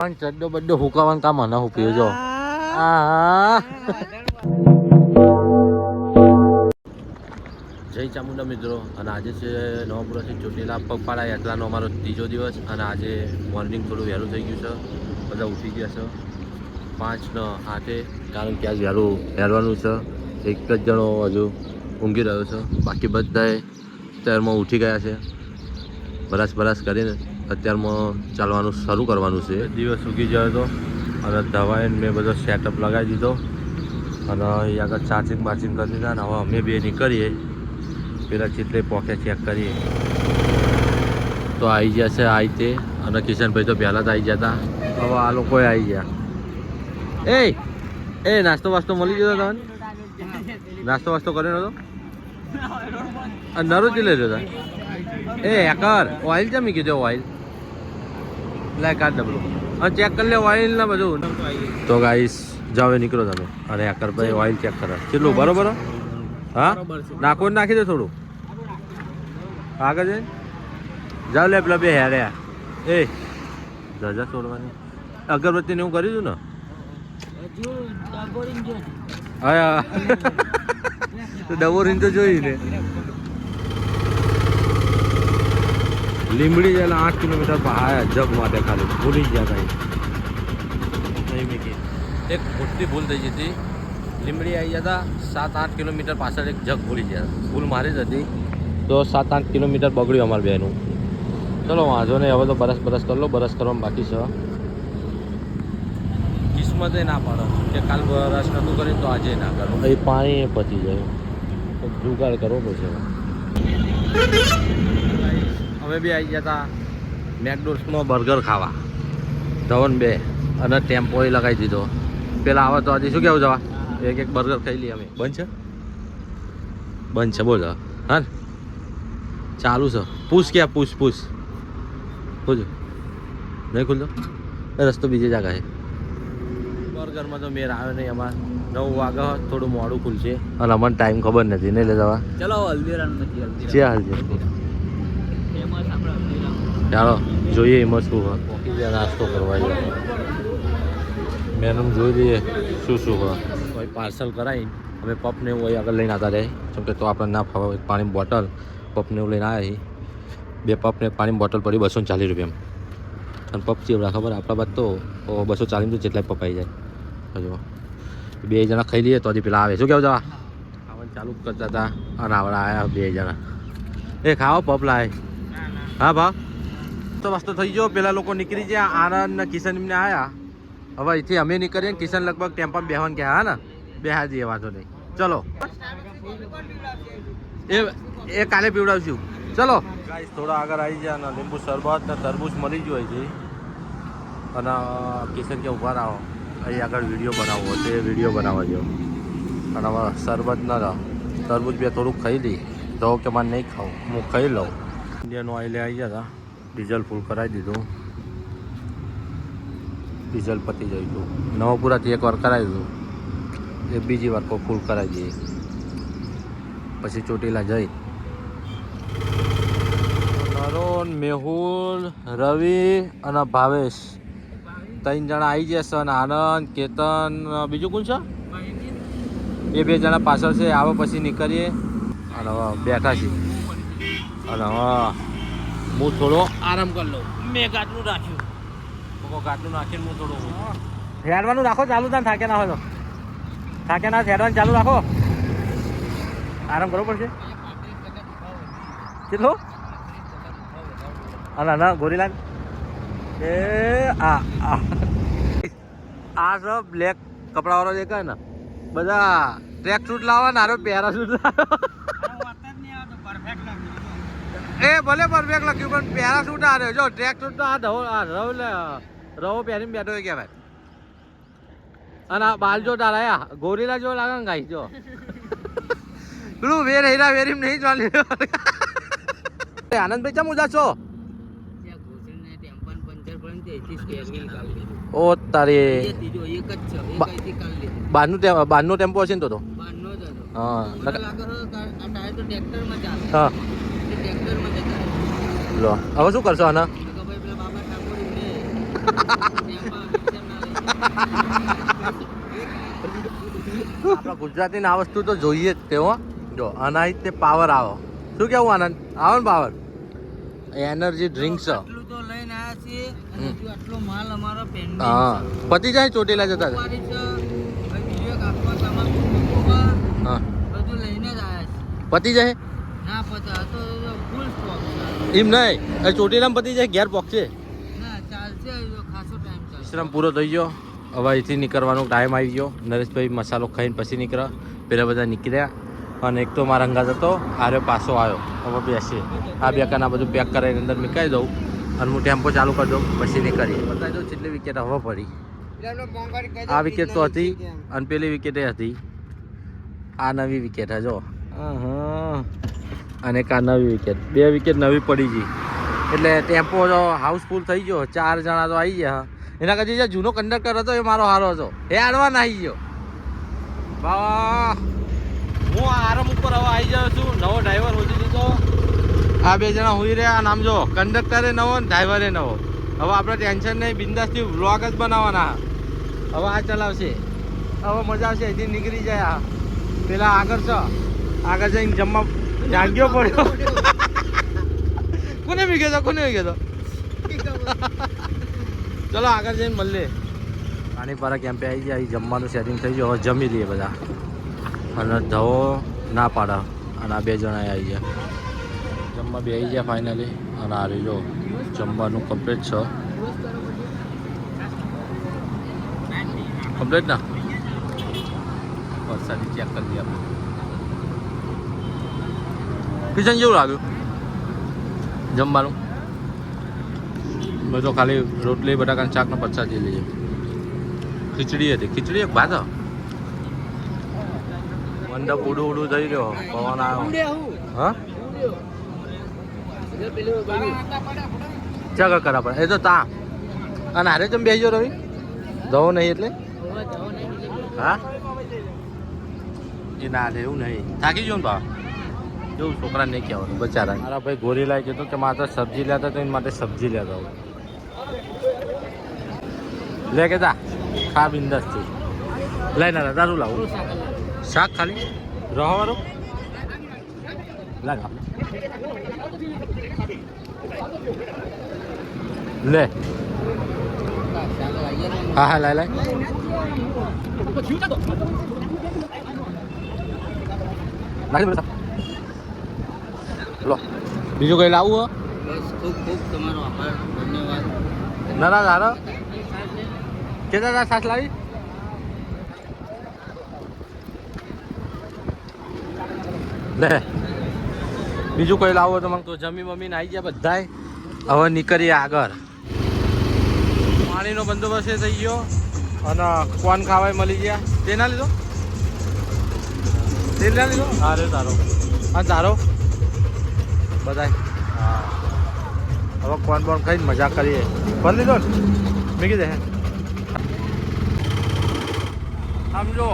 ચડ્ડો બડ્ડો હુકાવાનું કામ ના હુક્યો જો જય ચામુંડા મિત્રો અને આજે છે નવાપુરાથી ચોટીલા પગપાળા યાત્રાનો અમારો ત્રીજો દિવસ અને આજે મોર્નિંગ થોડું વહેલું થઈ ગયું છે બધા ઉઠી ગયા છે 5:08 કારણ કે આજ વહેલું હેરવાનું છે એક જ જણો હજુ ઊંઘી રહ્યો છે બાકી બધાએ અત્યારમાં ઉઠી ગયા છે બરાસ કરીને અત્યારમાં ચાલવાનું શરૂ કરવાનું છે દિવસ ઉગી ગયો હતો અને દવાએ મેં બધો સેટઅપ લગાવી દીધો અને અહીં આગળ ચાર્જિંગ બાર્જિંગ કરી દીધા અને હવે અમે બે નીકળીએ પેલા ચિત્રે પોકે ચેક કરીએ તો આવી ગયા છે આ તે અને કિશનભાઈ તો પહેલાં જ આવી ગયા હતા હવે આ લોકોએ આવી ગયા એ નાસ્તો વાસ્તો મળી ગયો તમને નાસ્તો વાસ્તો કર્યો નતો નરો જ લઈ રહ્યો હતા હેકર ઓઇલ જમી કીધો ઓઇલ લે કાઢ ડબલો અને ચેક કરી લે ઓઇલ ને બધું તો ગાઈસ જાવે નીકળો તમે અને હેકર ભાઈ ઓઇલ ચેક કરે કેટલું બરોબર હા નાખો નાખી દો થોડું આગળ જઈને જાવ લે પેલા બે હેર્યા ધજા છોડવાની અગરબત્તી ને એવું કર્યું હતું ને હા ડબો રીન તો જોઈ ને લીંબડી જેલા 8 કિલોમીટર પહાયા જગ માટે ખાલી ભૂલી ગયા નહીં મીકી એક મોટી ભૂલ થઈ ગઈ હતી લીંબડી આવી જતા 7-8 કિલોમીટર પાછળ એક જગ ભૂલી ગયા ભૂલ મારી જ હતી તો 7-8 કિલોમીટર બગડ્યું અમારે બેનું ચલો વાંધો નહીં હવે તો બરસ કરી લો બરસ કરવામાં બાકી છે કિસ્મતે ના પાડો કે કાલ બરસ નતું કર્યું તો આજે ના કરો એ પાણી પતી જાય તો જુગાડ કરવો પડશે અમે બી આવી ગયા હતા મેકડોનલ્સમાં બર્ગર ખાવા ધવન બે અને ટેમ્પો લગાવી દીધો પેલા આવે તો આજે શું કેવું જવા એક બર્ગર ખાઈ લઈએ અમે બંધ છે બોલ હા ચાલુ છે પૂછ ક્યાં પૂછ ખોજો નહીં ખુલતો રસ્તો બીજી જગા છે બર્ગરમાં તો મેર આવ્યો નહીં અમારે 9 વાગે થોડું મોડું ખુલશે અને અમને ટાઈમ ખબર નથી નહીં લે જવા ચલો હલ્દીરામ હાલ છે ચાલો જોઈએ એમાં શું હોય પોકી જાય નાસ્તો કરવા મેનુ જોઈ લઈએ શું હોય કોઈ પાર્સલ કરાવીને અમે પપને એવું આગળ લઈને આવતા રહે કેમ કે તો આપણે ના ફાવે પાણીની બોટલ પપને એવું લઈને આવ્યા બે પપને પાણીની બોટલ પડી 240 રૂપિયામાં અને પપ ચીવડા ખબર આપણા બાદ તો 240 તો જેટલા પપ આવી જાય હજુ બે જણા ખાઈ લઈએ તો હજી પેલા આવે શું કેવું જવા ખાવાનું ચાલુ કરતા હતા અને આવડા આવ્યા બે જણા ખાઓ પપ લાવે હા ભાવ તો વસ્તુ થઈ ગયો પેલા લોકો નીકળી ગયા આનંદ ને કિશન એમને આવ્યા હવે અહીંથી અમે નીકળીએ કિશન લગભગ ટેમ્પામાં બેહવાનું કે હા ને બેહા જઈએ વાંધો નહીં ચલો એ કાલે પીવડાવશું ચલો ગાઈસ થોડા આગળ આવી ગયા ને લીંબુ શરબત ને તરબૂચ મળી ગયું છે અને કિશન કે ઉભા રહો અહીં આગળ વિડીયો બનાવવો તે વિડીયો બનાવવા જેવો અને હવે શરબત ન રહો તરબૂચ બે થોડુંક ખાઈ લઈ તો કે મારે નહીં ખાવું હું ખાઈ લઉં ઇન્ડિયન ઓઇલે આવી ગયા હતા ડીઝલ ફૂલ કરાવી દીધું ડીઝલ પતી જાય હતું નવાપુરાથી એકવાર કરાવી દીધું એક બીજી વાર ફૂલ કરાવી દઈએ પછી ચોટીલા જઈ નરોન મેહુલ રવિ અને ભાવેશ 3 જણા આવી જશે અને આનંદ કેતન બીજું કોણ છે એ 2 જણા પાછળ છે આવે પછી નીકળીએ અને હવે બેઠા છીએ અને હવે હું થોડો આરામ કરી લઉં મેં ગાટલું રાખ્યું ગાટલું નાખીને હું થોડું હેડવાનું રાખો ચાલુ થાય થાકે ના હોય તો થાકે ના હેડવાનું ચાલુ રાખો આરામ કરવો પડશે કેટલો અલા ના ગોરીલાલ એ આ સબ બ્લેક કપડાવાળો દેખાય ને બધા ટ્રેક સૂટ લાવવા ને આરો પેરાસૂટ લાવો ભલે પરફેક્ટ લખ્યું પણ પેરાસૂટ આ રહ્યો જો ટ્રેક સૂટ તો રવો પહેરીને બેઠો હોય કહેવાય અને આ બાલ જો તારા ગોરીલા જો લાગે ને ગાઈ જો પેલું વેરીમ નહીં ચાલી આનંદભાઈ ચમ ઉદાસ છો ઓ તારી બારનો ટેમ્પો હશે ને તો હા લો હવે શું કરશો આના આપણા ગુજરાતીને આ વસ્તુ તો જોઈએ જ તેવો જો અનાહિત તે પાવર આવો શું કેવું આનંદ આવે ને પાવર એનર્જી ડ્રિંક છે આટલું તો લઈને આયા છીએ અને હજુ આટલો માલ અમારો પેન્ડિંગ હા પતી જાય ચોટીલા જતા છે બીજો એક આખો તમાકુ મૂકવા હા બધું લઈને જ આયા છે પતી જાય ના પતા તો ફૂલ સ્ટોક છે એમ નહીં એ ચોટીલામાં પતી જાય ઘેર પહોંચશે ના ચાલશે હજુ ખાસો ટાઈમ ચાલશે વિશ્રામ પૂરો થઈ ગયો હવે અહીંથી નીકળવાનો ટાઈમ આવી ગયો નરેશભાઈ મસાલો ખાઈને પછી નીકળ્યા પેલા બધા નીકળ્યા અને એક તો મારા અંગાત હતો આર્યો પાછો આવ્યો હવે બેસીએ આ બે કાના બધું પેક કરાવીને અંદર મૂકાઈ દઉં અને હું ટેમ્પો ચાલુ કરી દઉં પછી નીકળીએ બતાવી દઉં જેટલી વિકેટ હવે પડી આ વિકેટ તો હતી અને પેલી વિકેટે હતી આ નવી વિકેટ હે જો અને એક આ નવી વિકેટ બે વિકેટ નવી પડી ગઈ એટલે ટેમ્પો જો હાઉસફુલ થઈ ગયો 4 જણા તો આવી ગયા એના કરતી જે જૂનો કંડક્ટર હતો એ મારો હારો હતો એ આડવા ના આવી ગયો વાહ હું આરામ ઉપર હવે આવી જાઉં છું નવો ડ્રાઈવર હોતી દીધો આ બે જણા હોઈ રહ્યા નામ જો કંડક્ટરે નવો ને ડ્રાઈવરે નવો હવે આપણે ટેન્શન નહીં બિંદાસથી વ્લોગ જ બનાવવાના હવે આ ચલાવશે હવે મજા આવશે અહીંથી નીકળી જાય આ પેલા આગળ છે આગળ જઈને જમવા જાગ્યો પડ્યો કોને મી ગયો કોને મી ગયો ચલો આગળ જઈને મળીએ પાણીપારા કેમ્પે આવી ગયા જમવાનું સેટિંગ થઈ ગયું હવે જમી લઈએ બધા અને ધવો ના પાડે અને આ બે જણા આવી ગયા જમવા બે આવી ગયા ફાઇનલી અને આ રહી જો જમવાનું કમ્પ્લીટ છે કમ્પ્લીટ ના વરસાદી ચેક કરી દઈએ આપણે કિચન જેવું લાગ્યું જમવાનું મેં તો ખાલી રોટલી બટાકાનું શાક ને પચાસ લઈએ ખીચડી હતી ખીચડી એક ભાત મંડપ ઉડું ઉડું થઈ રહ્યો પવન આવ્યો હા ચા કરા પડે એ તો તા અને હારે તમે બેસજો રવિ દવો નહીં એટલે હા એ ના એવું નહીં થાકી ગયો ને બા એવું છોકરા નહીં કહેવાનું બચારા મારા ભાઈ ગોરી લાવી કીધું કે મારે સબ્જી લેતા તો એના માટે સબ્જી લેતા હોય લે કે તા ખા બિંદાસથી લઈ ના તારું લાવું શાક ખાલી રહવાનું લાગ લે હા હા લાય લાય લો બીજું કઈ લાવવું બસ ખૂબ ખૂબ તમારો આભાર ધન્યવાદ ના ના સારો કેટલા સાસ લાવી લે બીજું કોઈ લાવો તો મને તો જમી મમ્મીને આવી ગયા બધાય હવે નીકળીએ આગળ પાણીનો બંદોબસ્ત થઈ ગયો અને કોન ખાવાય મળી ગયા તે ના લીધો તે ના લીધો હા રે તારો હા તારો બધાય હા હવે કોન બોન ખાઈને મજા કરીએ ભર લીધો ને મૂકી દે સમજો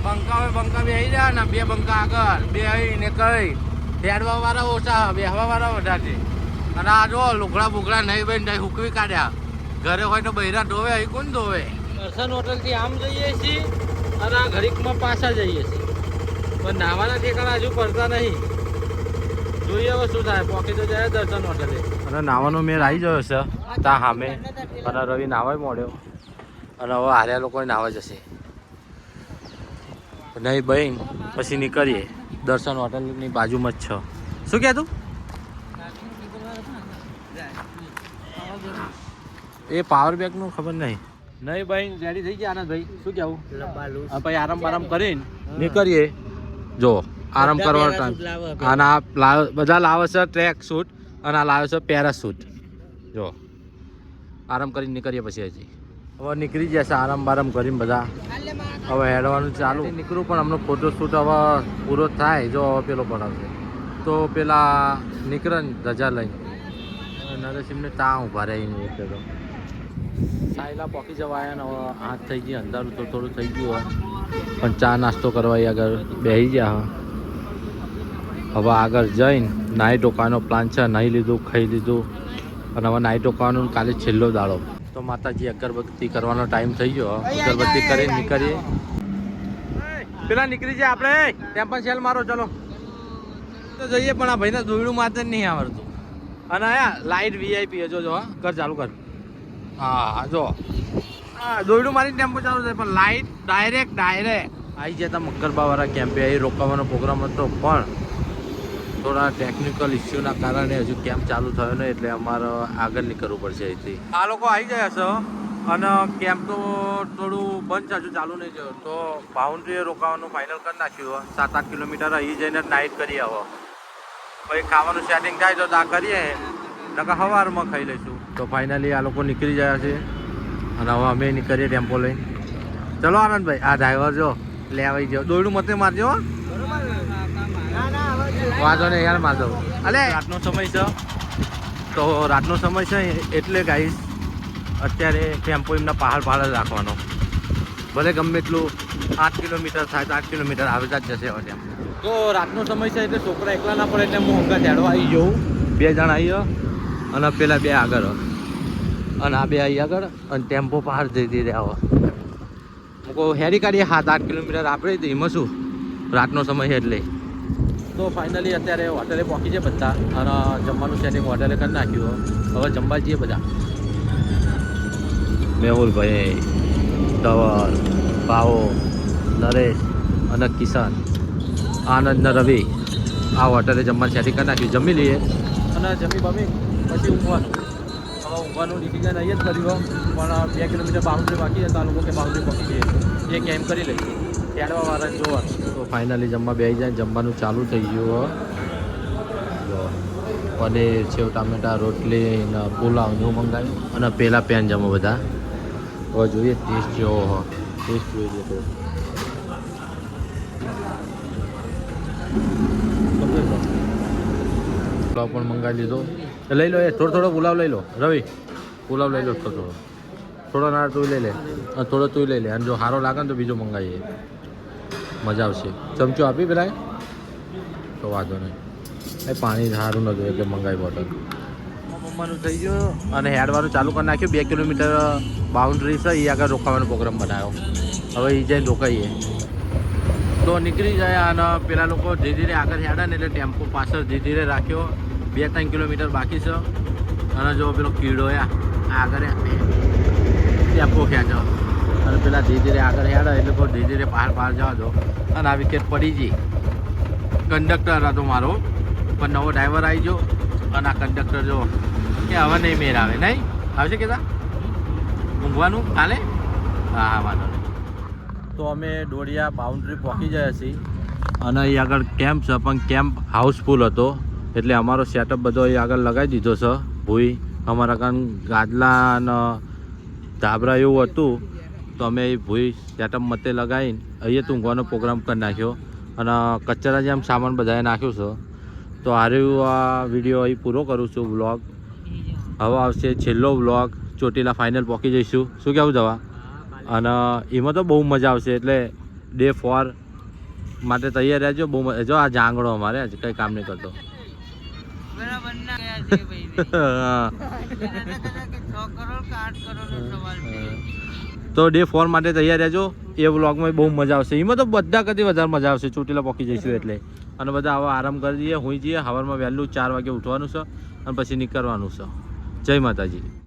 બંકા હોય બંકા બે આવી રહ્યા ને બે બંકા આગળ બે આવીને કઈ હેડવા વાળા ઓછા બેહવા વાળા વધારે અને આ જો લુગડા બુગડા નહીં ભાઈ નહીં હુકવી કાઢ્યા ઘરે હોય તો બૈરા ધોવે અહીં કોણ ધોવે દર્શન હોટલથી આમ જઈએ છીએ અને આ ઘડીકમાં પાછા જઈએ છીએ પણ નાવાના ઠેકાણા હજુ પડતા નહીં જોઈએ હવે શું થાય પોકી તો જાય દર્શન હોટલે અને નાવાનો મેળ આવી ગયો છે ત્યાં સામે અને રવિ નાવાય મોડ્યો અને હવે હાર્યા લોકો નાવા જશે નહીં બહેન પછી નીકળીએ દર્શન હોટલની બાજુમાં જ છે શું કહેતું એ પાવર બેગનું ખબર નહીં નહીં ભાઈ રેડી થઈ ગયા આનંદભાઈ શું કહેવું પછી આરામ બારામ કરીને નીકળીએ જો આરામ કરવાનો ટાઈમ અને આ બધા લાવે છે ટ્રેક શૂટ અને આ લાવે છે પેરાશૂટ જો આરામ કરીને નીકળીએ પછી હજી હવે નીકળી જશે આરામ બારામ કરીને બધા હવે હેડવાનું ચાલુ નીકળું પણ અમને ફોટોશૂટ હવે પૂરો થાય જો હવે પેલો પડાવશે તો પેલા નીકળે ને રજા લઈને નરેશિમને ત્યાં ઊભા રહીને એટલે તો સાયલા પોકી જવા આવ્યા ને હવે હાથ થઈ ગઈ અંધારું તો થોડું થઈ ગયું પણ ચા નાસ્તો કરવા આગળ બેસી ગયા હવે આગળ જઈને નાહી ટોકાનો પ્લાન છે નાહી લીધું ખાઈ લીધું અને હવે નાહી ટોકાવાનું કાલે છેલ્લો દાડો તો માતાજી અગરબત્તી કરવાનો ટાઈમ થઈ ગયો અગરબત્તી કરીને નીકળીએ પેલા નીકળી જાય આપણે ત્યાં પણ સેલ મારો ચલો તો જઈએ પણ આ ભાઈને દોયડું મારતે નહીં આવડતું અને આયા લાઈટ વીઆઈપી જો જો કર ચાલુ કર હા જો હા દોયડું મારી ટેમ્પો ચાલુ થાય પણ લાઈટ ડાયરેક્ટ આવી જતા મકરબાવાળા કેમ્પે અહીં રોકાવાનો પ્રોગ્રામ હતો પણ થોડા ટેકનિકલ ઇસ્યુના કારણે હજુ કેમ્પ ચાલુ થયો ને એટલે અમારે આગળ નીકળવું પડશે અહીંથી આ લોકો આવી ગયા છે અને કેમ્પ તો થોડું બંધ છે હજુ ચાલુ નહીં થયો તો બાઉન્ડ્રીએ રોકાવાનું ફાઇનલ કરી નાખ્યું 7-8 કિલોમીટર અહીં જઈને નાઇટ કરીએ હવે પછી ખાવાનું સેટિંગ થાય તો આ કરીએ નકા સવારમાં ખાઈ લઈશું તો ફાઇનલી આ લોકો નીકળી ગયા છે અને હવે અમે નીકળીએ ટેમ્પો લઈને ચલો આનંદભાઈ આ ડ્રાઈવર જો લે આવી ગયો દોયડું મતે મારજો વાંધો નહીં યાર મારજો અલે રાતનો સમય છે તો રાતનો સમય છે એટલે ગાઈસ અત્યારે ટેમ્પો એમના પહાડ જ રાખવાનો ભલે ગમે એટલું 8 કિલોમીટર થાય તો 8 કિલોમીટર આવતા જ જશે હવે ટેમ્પો તો રાતનો સમય છે એટલે છોકરા એકલા ના પડે એટલે હું હંગા ઝાડવા આવી જવું 2 જણા આવી અને પેલા 2 આગળ અને આ 2 આવી આગળ અને ટેમ્પો પહાડ જઈ રહ્યા મૂકો હેરી કાઢીએ 7-8 કિલોમીટર આપણે તો એમાં શું રાતનો સમય છે એટલે તો ફાઇનલી અત્યારે હોટેલે પહોંચી છે બધા અને જમવાનું સેટિંગ હોટેલે કરી નાખ્યું હવે જમવા જઈએ બધા મેહુલભાઈ ધવલ ભાવો નરેશ અને કિશન આનંદ ને રવિ આ હોટેલે જમવાનું સેટિંગ કરી નાખ્યું જમી લઈએ અને જમી બમી પછી ઊંઘવાનું હવે ઊંઘવાનું ડિસિઝન અહીં જ કર્યું પણ 2 કિલોમીટર બાઉન્ડ્રી બાકી હતા લોકો કે બાઉન્ડ્રી પહોંચી જઈએ એ કેમ્પ કરી લઈશું ત્યારવાળાને જોવાનું તો ફાઇનલી જમવા બેસી જાય જમવાનું ચાલુ થઈ ગયું જો પનીર સેવ ટામેટા રોટલી ને પુલાવ એવું મંગાવ્યું અને પેલા પેન જમો બધા હવે જોઈએ ટેસ્ટ જેવો ટેસ્ટ જોઈ લે તો પુલાવ પણ મંગાવી લીધો લઈ લો એ થોડો પુલાવ લઈ લો રવિ પુલાવ લઈ લો થોડો ના તું લઈ લે અને થોડો તું લઈ લે અને જો સારો લાગે ને તો બીજો મંગાવીએ મજા આવશે ચમચો આપી પેલા તો વાંધો નહીં એ પાણી સારું ન જોઈએ એટલે મંગાવી બોટલ મમ્માનું થઈ ગયું અને હેડવાનું ચાલુ કરી નાખ્યું 2 કિલોમીટર બાઉન્ડ્રી છે એ આગળ રોકાવાનો પ્રોગ્રામ બનાવ્યો હવે એ જઈને રોકાઈએ તો નીકળી જાય અને પેલા લોકો ધીરે ધીરે આગળ હેડા ને એટલે ટેમ્પો પાછળ ધીરે ધીરે રાખ્યો 2-3 કિલોમીટર બાકી છે અને જો પેલો કીડો આગળ ટેમ્પો ખેંચો અને પેલા ધીરે ધીરે આગળ હેડા એટલે બહુ ધીરે ધીરે બહાર જવા દો અને આ વિકેટ પડી ગઈ કંડક્ટર હતો મારો પણ નવો ડ્રાઈવર આવી ગયો અને આ કંડક્ટર જો કે હવે નહીં મેર આવે નહીં આવશે કેતા ઊંઘવાનું કાલે હા વાંધો નહીં તો અમે ડોડિયા બાઉન્ડ્રી પહોંચી ગયા છીએ અને અહીં આગળ કેમ્પ છે પણ કેમ્પ હાઉસફુલ હતો એટલે અમારો સેટઅપ બધો અહીં આગળ લગાવી દીધો છે ભૂઈ અમારા કાન ગાદલા અને ધાબરા એવું હતું તો અમે એ ભૂઈ સેટઅપ મતે લગાવીને અહીંયા તો ઊંઘવાનો પ્રોગ્રામ કરી નાખ્યો અને કચરા જેમ સામાન બધાએ નાખ્યું છે તો હારું આ વિડીયો અહીં પૂરો કરું છું વ્લોગ હવે આવશે છેલ્લો વ્લોગ ચોટીલા ફાઇનલ પહોંચી જઈશું શું કહેવું દવા અને એમાં તો બહુ મજા આવશે એટલે ડે 4 માટે તૈયાર રહેજો બહુ જો આ જાંગડો અમારે આજે કંઈ કામ નહીં કરતો તો ડે 4 માટે તૈયાર રહેજો એ વ્લોગમાં બહુ મજા આવશે એમાં તો બધા કરતી વધારે મજા આવશે ચોટીલા પહોંચી જઈશું એટલે અને બધા હવે આરામ કરી દઈએ હોઈ જઈએ સવારમાં વહેલું 4 વાગે ઉઠવાનું છે અને પછી નીકળવાનું છે જય માતાજી